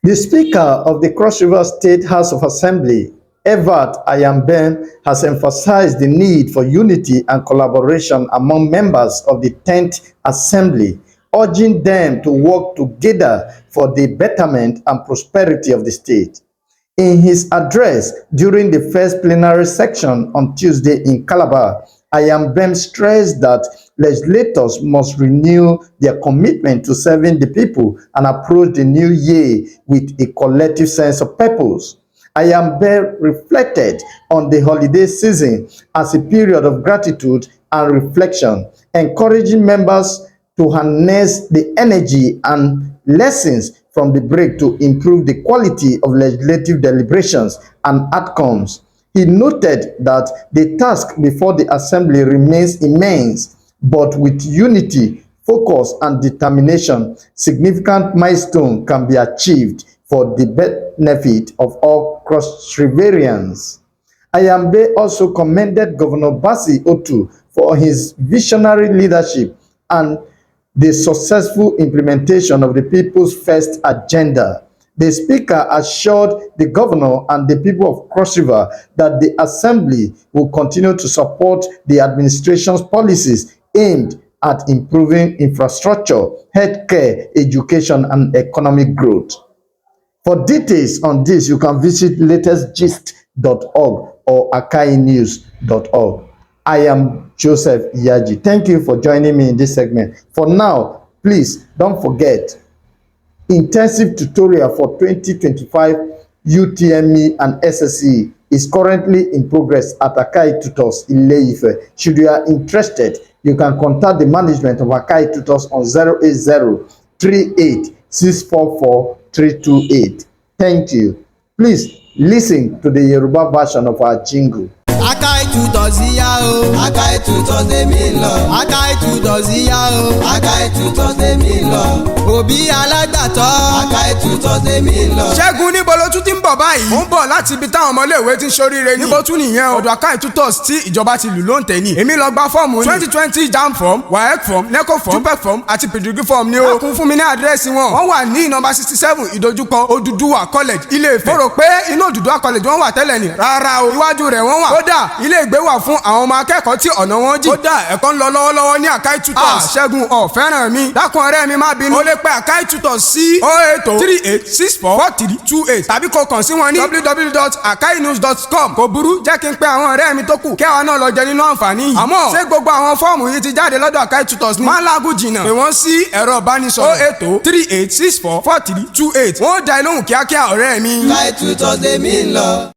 The Speaker of the Cross River State House of Assembly, Evert Ayambem, has emphasized the need for unity and collaboration among members of the 10th Assembly, urging them to work together for the betterment and prosperity of the state. In his address during the first plenary section on Tuesday in Calabar, Ayambem stressed that legislators must renew their commitment to serving the people and approach the new year with a collective sense of purpose. Ayambem reflected on the holiday season as a period of gratitude and reflection, encouraging members to harness the energy and lessons from the break to improve the quality of legislative deliberations and outcomes. He noted that the task before the Assembly remains immense, but with unity, focus, and determination, significant milestones can be achieved for the benefit of all Cross Riverians. Ayambem also commended Governor Bassey Otu for his visionary leadership and the successful implementation of the People's First Agenda. The Speaker assured the Governor and the people of Cross River that the Assembly will continue to support the administration's policies aimed at improving infrastructure, healthcare, education, and economic growth. For details on this, you can visit latestgist.org or akainews.org. I am Joseph Iyaji. Thank you for joining me in this segment. For now, please don't forget, intensive tutorial for 2025 UTME and SSE is currently in progress at Akai Tutors Ile-Ife. Should you are interested, you can contact the management of Akai Tutors on 08038644328. Thank you. Please listen to the Yoruba version of our jingle. Akai Tutors yá o. Akai Tutors èmi lọ. Akai Tutors yá o. Akai Tutors èmi lọ. Òbí alágbàtọ́. Akai Tutors èmi lọ. Ṣẹ́gun níbo ló tún ti ń bọ̀ báyìí? Ó ń bọ̀ láti ibi táwọn ọmọléèwé ti ń ṣoríire ní. Níbo tún nìyẹn o? Ọ̀dọ̀ Akai Tutors tí ìjọba ti lù ló ń tẹ̀ ní. Èmi lọ gba fọ́ọ̀mù ní 2020 JAMB form, WAEC form, NECO form, JUPEB form àti PEDIGREE form ni o. Wọ́n kún fún mi ní àdírẹ́sì wọn. Wọ́n wà ní nọ́mbà 67 ìdojúkọ Odùduwà College Ilé-Ifẹ̀. Mo rò pé inú Odùduwà College wọ́n wà tẹ́lẹ̀ ni. Rárá o, iwájú rẹ̀ wọ́n wà. Kódà ilé ìgbé wà fún àwọn ọmọ akẹ́kọ̀ọ́ tí ọ̀nà wọn jìn. Kódà ẹ̀kọ́ ń lọ lọ́wọ́lọ́wọ́ ní Akai Tutors. Ṣẹ́gun ọ̀fẹ́ràn mi. Dákun ọ̀rẹ́ mi má bínú. O lè pe Akai Tutors sí 08038644328 tàbí kó kàn sí wọn ní www.akainews.com. Kò burú, jẹ́ kí n pe àwọn ọ̀rẹ́ mi tó kù kí àwa náà lọ jẹ nínú àǹfààní yìí. Àmọ́ ṣé gbogbo àwọn fọ́ọ̀mù yìí ti jáde lọ́dọ̀ Akai Tutors ni? Má lágùn jìnnà. Pè wọ́n sí ẹ̀rọ ìbánisọ̀rọ̀ 08038644328. Wọ́n ó dá ẹ lóhùn kíákíá ọ̀rẹ́ mi. Akai Tutors èmi lọ.